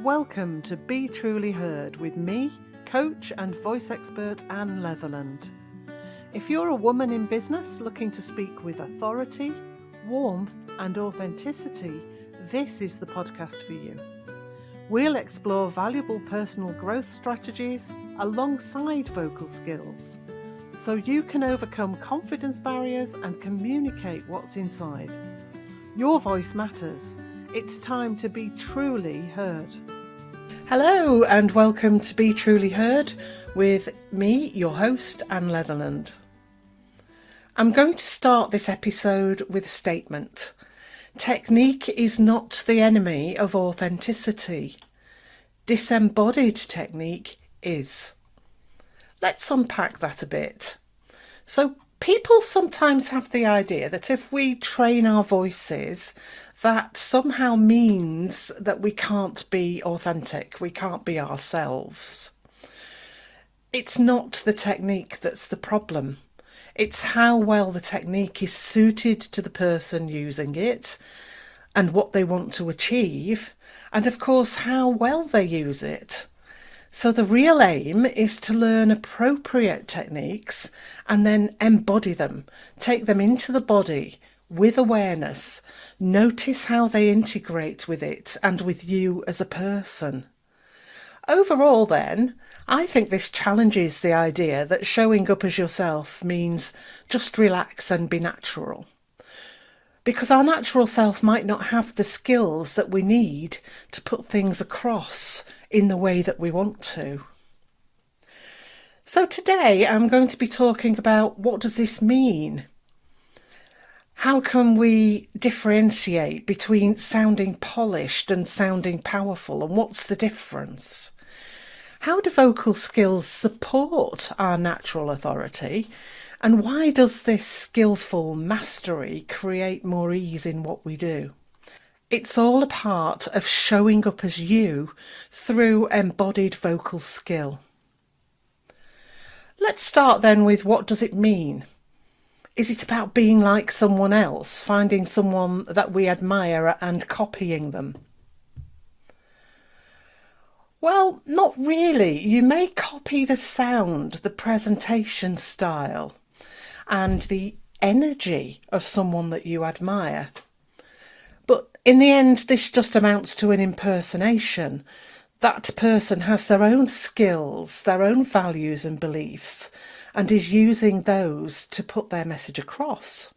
Welcome to Be Truly Heard with me, coach and voice expert Anne Leatherland. If you're a woman in business looking to speak with authority, warmth and authenticity, this is the podcast for you. We'll explore valuable personal growth strategies alongside vocal skills, so you can overcome confidence barriers and communicate what's inside. Your voice matters. It's time to be truly heard. Hello and welcome to Be Truly Heard with me, your host, Anne Leatherland. I'm going to start this episode with a statement. Technique is not the enemy of authenticity. Disembodied technique is. Let's unpack that a bit. So people sometimes have the idea that if we train our voices, that somehow means that we can't be authentic, we can't be ourselves. It's not the technique that's the problem. It's how well the technique is suited to the person using it and what they want to achieve, and of course how well they use it. So the real aim is to learn appropriate techniques and then embody them, take them into the body with awareness, notice how they integrate with it and with you as a person. Overall then, I think this challenges the idea that showing up as yourself means just relax and be natural. Because our natural self might not have the skills that we need to put things across in the way that we want to. So today I'm going to be talking about what does this mean? How can we differentiate between sounding polished and sounding powerful, and what's the difference? How do vocal skills support our natural authority? And why does this skillful mastery create more ease in what we do? It's all a part of showing up as you through embodied vocal skill. Let's start then with what does it mean? Is it about being like someone else, finding someone that we admire and copying them? Well, not really. You may copy the sound, the presentation style, and the energy of someone that you admire. But in the end, this just amounts to an impersonation. That person has their own skills, their own values and beliefs, and is using those to put their message across.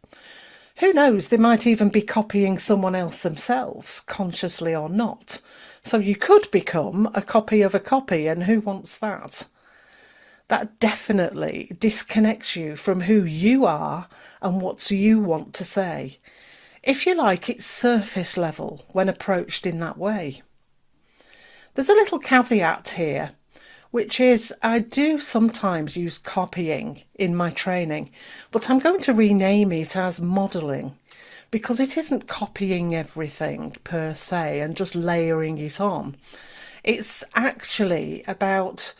Who knows, they might even be copying someone else themselves, consciously or not. So you could become a copy of a copy, and who wants that? That definitely disconnects you from who you are and what you want to say. If you like, it's surface level when approached in that way. There's a little caveat here, which is I do sometimes use copying in my training, but I'm going to rename it as modelling, because it isn't copying everything per se and just layering it on. It's actually about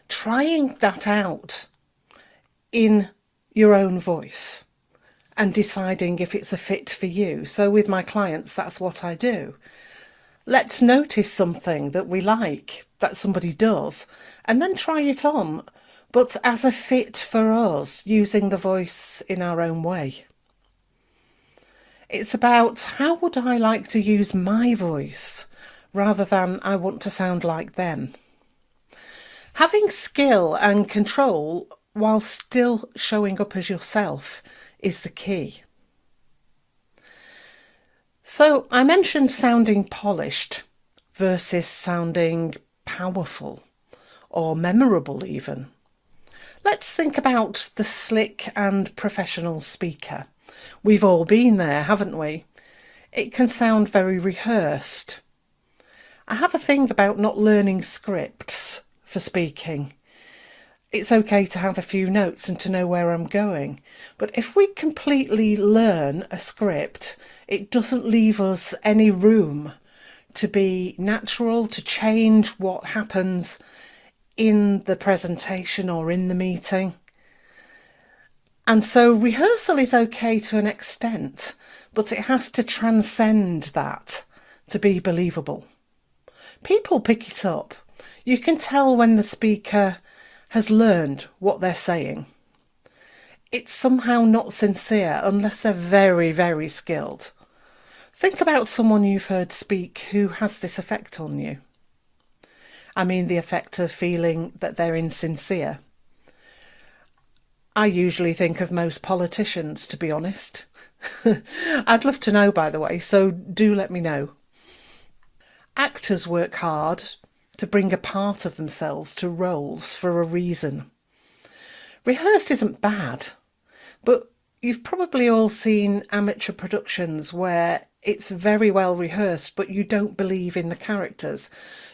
trying that out in your own voice and deciding if it's a fit for you. So with my clients, that's what I do. Let's notice something that we like, that somebody does, and then try it on, but as a fit for us, using the voice in our own way. It's about how would I like to use my voice rather than I want to sound like them. Having skill and control while still showing up as yourself is the key. So I mentioned sounding polished versus sounding powerful or memorable even. Let's think about the slick and professional speaker. We've all been there, haven't we? It can sound very rehearsed. I have a thing about not learning scripts for speaking. It's okay to have a few notes and to know where I'm going. But if we completely learn a script, it doesn't leave us any room to be natural, to change what happens in the presentation or in the meeting. And so rehearsal is okay to an extent, but it has to transcend that to be believable. People pick it up. You can tell when the speaker has learned what they're saying. It's somehow not sincere unless they're very, very skilled. Think about someone you've heard speak who has this effect on you. I mean the effect of feeling that they're insincere. I usually think of most politicians, to be honest. I'd love to know, by the way, so do let me know. Actors work hard to bring a part of themselves to roles for a reason. Rehearsed isn't bad, but you've probably all seen amateur productions where it's very well rehearsed, but you don't believe in the characters.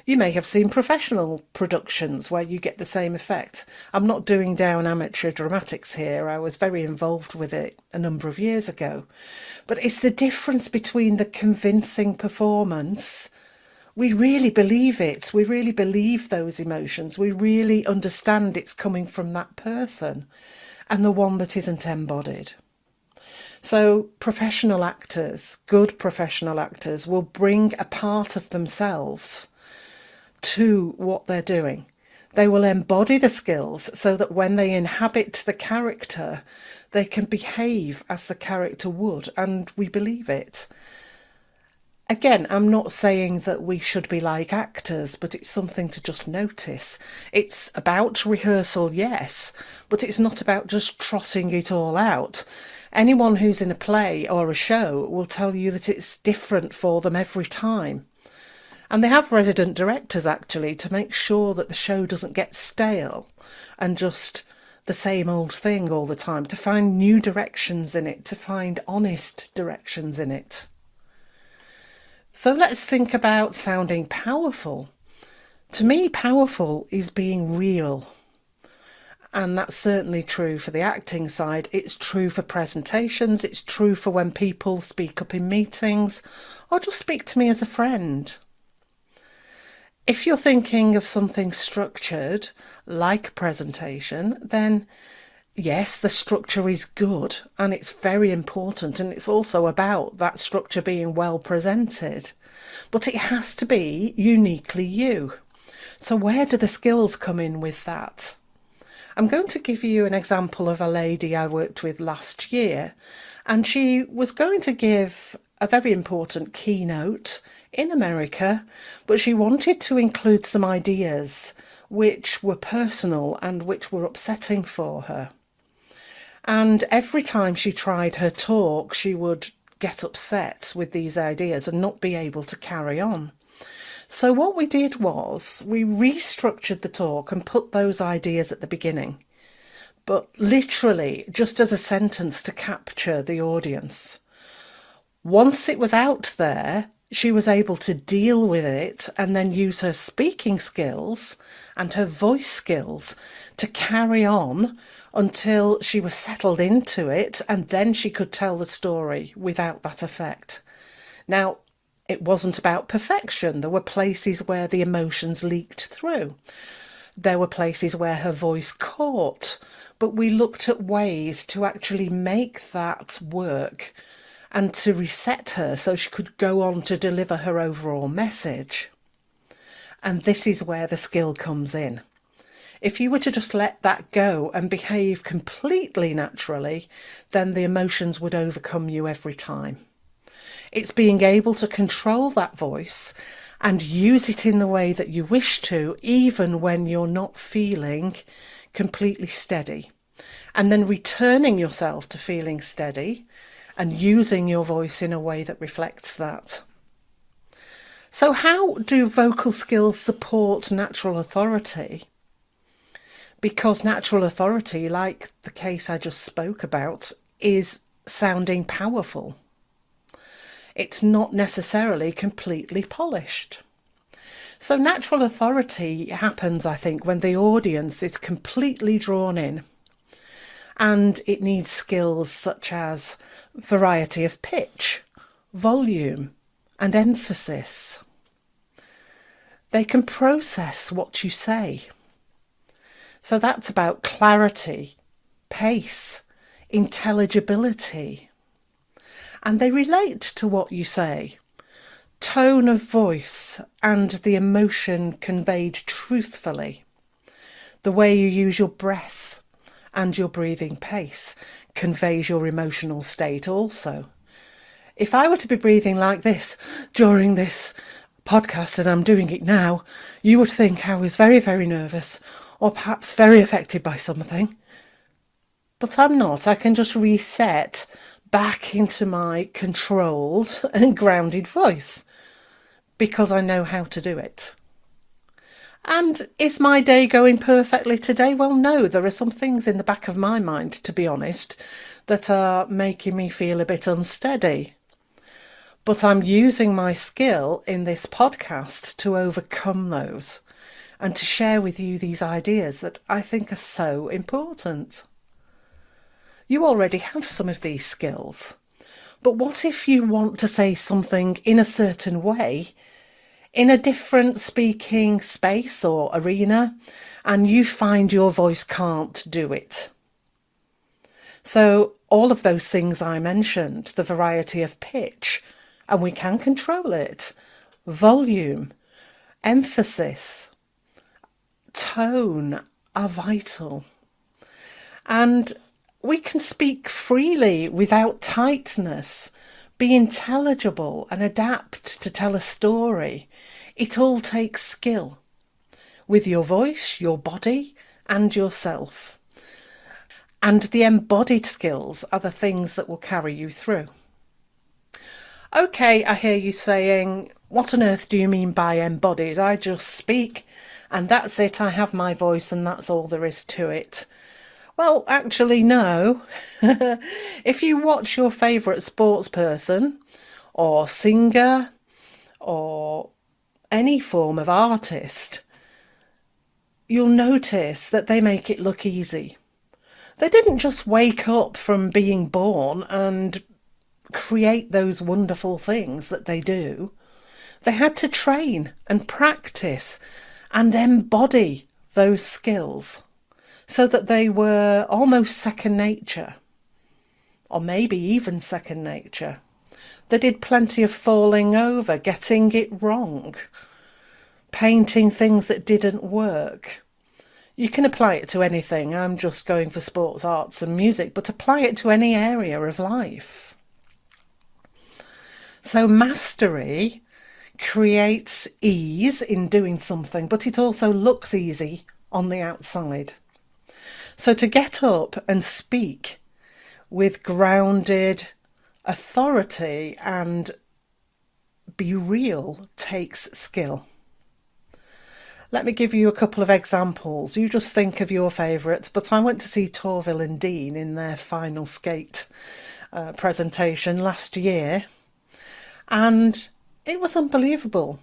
You may have seen professional productions where you get the same effect. I'm not doing down amateur dramatics here. I was very involved with it a number of years ago. But it's the difference between the convincing performance. We really believe it. We really believe those emotions. We really understand it's coming from that person, and the one that isn't embodied. So professional actors, good professional actors, will bring a part of themselves to what they're doing. They will embody the skills so that when they inhabit the character, they can behave as the character would, and we believe it. Again, I'm not saying that we should be like actors, but it's something to just notice. It's about rehearsal, yes, but it's not about just trotting it all out. Anyone who's in a play or a show will tell you that it's different for them every time. And they have resident directors, actually, to make sure that the show doesn't get stale and just the same old thing all the time, to find new directions in it, to find honest directions in it. So let's think about sounding powerful. To me, powerful is being real. And that's certainly true for the acting side. It's true for presentations. It's true for when people speak up in meetings or just speak to me as a friend. If you're thinking of something structured, like a presentation, then yes, the structure is good and it's very important, and it's also about that structure being well presented. But it has to be uniquely you. So where do the skills come in with that? I'm going to give you an example of a lady I worked with last year, and she was going to give a very important keynote in America, but she wanted to include some ideas which were personal and which were upsetting for her. And every time she tried her talk, she would get upset with these ideas and not be able to carry on. So what we did was we restructured the talk and put those ideas at the beginning, but literally just as a sentence to capture the audience. Once it was out there, she was able to deal with it and then use her speaking skills and her voice skills to carry on until she was settled into it, and then she could tell the story without that effect. Now, it wasn't about perfection. There were places where the emotions leaked through. There were places where her voice caught, but we looked at ways to actually make that work and to reset her so she could go on to deliver her overall message. And this is where the skill comes in. If you were to just let that go and behave completely naturally, then the emotions would overcome you every time. It's being able to control that voice and use it in the way that you wish to, even when you're not feeling completely steady. And then returning yourself to feeling steady and using your voice in a way that reflects that. So how do vocal skills support natural authority? Because natural authority, like the case I just spoke about, is sounding powerful. It's not necessarily completely polished. So natural authority happens, I think, when the audience is completely drawn in, and it needs skills such as variety of pitch, volume, and emphasis. They can process what you say. So that's about clarity, pace, intelligibility. And they relate to what you say. tone of voice and the emotion conveyed truthfully. The way you use your breath and your breathing pace conveys your emotional state also. If I were to be breathing like this during this podcast, and I'm doing it now, you would think I was very, very nervous or perhaps very affected by something. But I'm not. I can just reset back into my controlled and grounded voice because I know how to do it. And is my day going perfectly today? Well, no, there are some things in the back of my mind, to be honest, that are making me feel a bit unsteady. But I'm using my skill in this podcast to overcome those and to share with you these ideas that I think are so important. You already have some of these skills, but what if you want to say something in a certain way, in a different speaking space or arena, and you find your voice can't do it? So all of those things I mentioned, the variety of pitch, and we can control it, volume, emphasis, tone are vital. And we can speak freely without tightness, be intelligible and adapt to tell a story. It all takes skill with your voice, your body and yourself. And the embodied skills are the things that will carry you through. Okay, I hear you saying, what on earth do you mean by embodied? I just speak and that's it. I have my voice and that's all there is to it. Well, actually, no. If you watch your favourite sports person or singer or any form of artist, you'll notice that they make it look easy. They didn't just wake up from being born and create those wonderful things that they do. They had to train and practice and embody those skills so that they were almost second nature, or maybe even second nature. They did plenty of falling over, getting it wrong, painting things that didn't work. You can apply it to anything. I'm just going for sports, arts and music, but apply it to any area of life. So mastery creates ease in doing something, but it also looks easy on the outside. So to get up and speak with grounded authority and be real takes skill. Let me give you a couple of examples. You just think of your favourites, but I went to see Torvill and Dean in their final skate presentation last year, and it was unbelievable.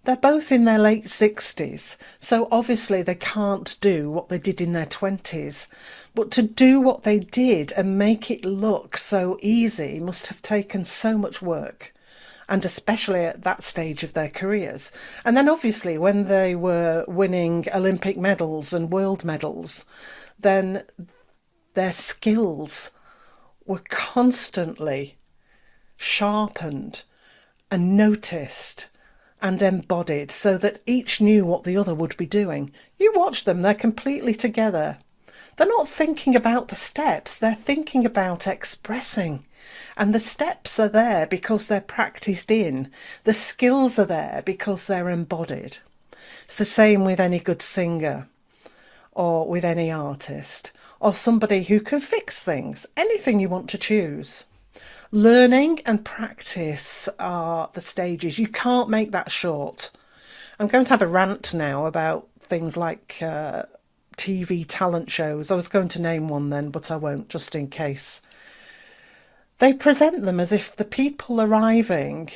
They're both in their late 60s, so obviously they can't do what they did in their 20s. But to do what they did and make it look so easy must have taken so much work, and especially at that stage of their careers. And then obviously when they were winning Olympic medals and world medals, then their skills were constantly sharpened and noticed and embodied so that each knew what the other would be doing. You watch them, they're completely together. They're not thinking about the steps, they're thinking about expressing. And the steps are there because they're practiced in. The skills are there because they're embodied. It's the same with any good singer or with any artist or somebody who can fix things, anything you want to choose. Learning and practice are the stages. You can't make that short. I'm going to have a rant now about things like TV talent shows. I was going to name one then, but I won't, just in case. They present them as if the people arriving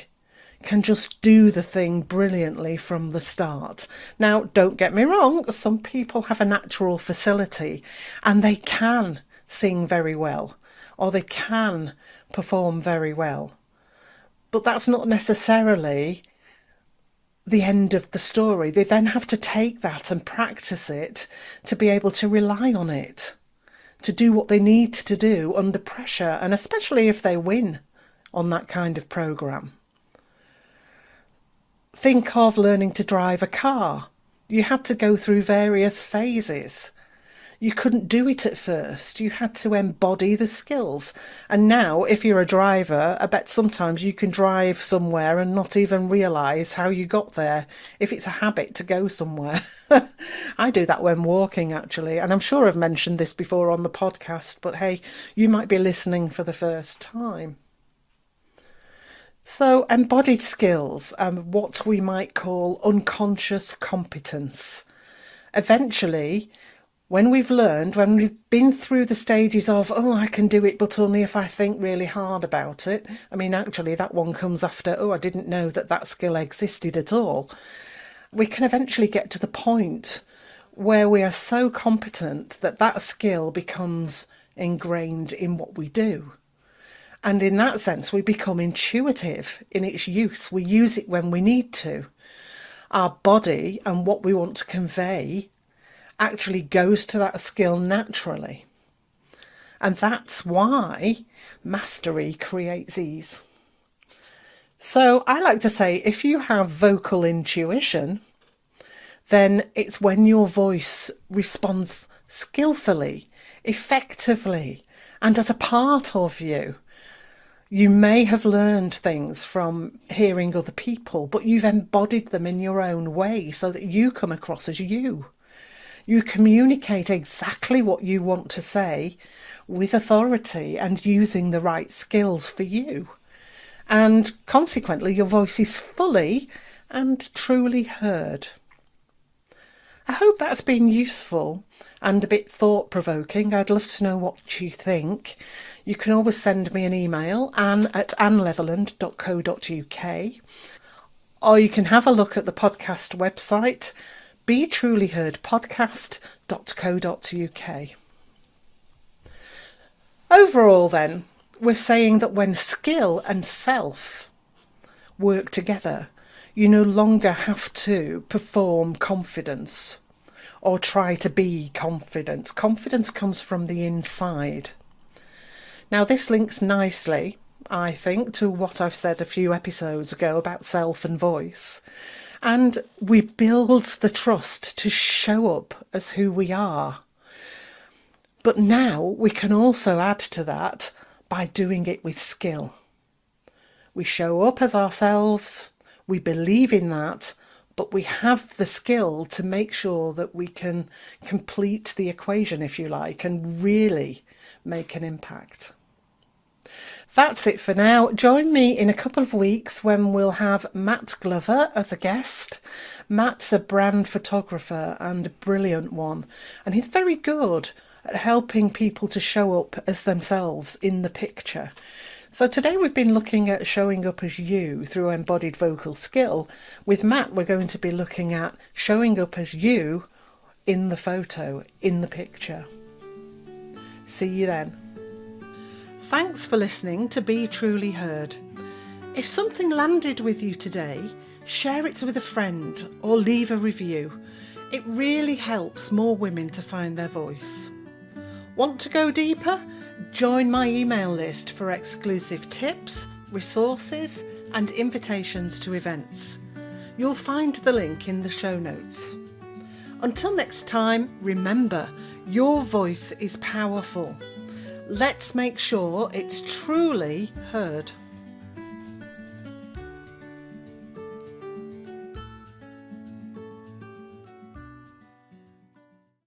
can just do the thing brilliantly from the start. Now, don't get me wrong, some people have a natural facility and they can sing very well, or they can perform very well. But that's not necessarily the end of the story. They then have to take that and practice it to be able to rely on it, to do what they need to do under pressure, and especially if they win on that kind of programme. Think of learning to drive a car. You had to go through various phases. You couldn't do it at first. You had to embody the skills. And now, if you're a driver, I bet sometimes you can drive somewhere and not even realise how you got there, if it's a habit to go somewhere. I do that when walking, actually. And I'm sure I've mentioned this before on the podcast, but hey, you might be listening for the first time. So, embodied skills, what we might call unconscious competence. Eventually, when we've been through the stages of, oh, I can do it, but only if I think really hard about it. I mean, actually, that one comes after, oh, I didn't know that skill existed at all. We can eventually get to the point where we are so competent that skill becomes ingrained in what we do. And in that sense, we become intuitive in its use. We use it when we need to. Our body and what we want to convey actually goes to that skill naturally. And that's why mastery creates ease. So I like to say, if you have vocal intuition, then it's when your voice responds skillfully, effectively, and as a part of you. You may have learned things from hearing other people, but you've embodied them in your own way so that you come across as you. You communicate exactly what you want to say with authority and using the right skills for you. And consequently, your voice is fully and truly heard. I hope that's been useful and a bit thought-provoking. I'd love to know what you think. You can always send me an email, ann@leatherland.co.uk, or you can have a look at the podcast website, betrulyheardpodcast.co.uk. Overall then, we're saying that when skill and self work together, you no longer have to perform confidence or try to be confident. Confidence comes from the inside. Now, this links nicely, I think, to what I've said a few episodes ago about self and voice. And we build the trust to show up as who we are. But now we can also add to that by doing it with skill. We show up as ourselves, we believe in that, but we have the skill to make sure that we can complete the equation, if you like, and really make an impact. That's it for now. Join me in a couple of weeks when we'll have Matt Glover as a guest. Matt's a brand photographer and a brilliant one, and he's very good at helping people to show up as themselves in the picture. So today we've been looking at showing up as you through embodied vocal skill. With Matt, we're going to be looking at showing up as you in the photo, in the picture. See you then. Thanks for listening to Be Truly Heard. If something landed with you today, share it with a friend or leave a review. It really helps more women to find their voice. Want to go deeper? Join my email list for exclusive tips, resources, and invitations to events. You'll find the link in the show notes. Until next time, remember, your voice is powerful. Let's make sure it's truly heard.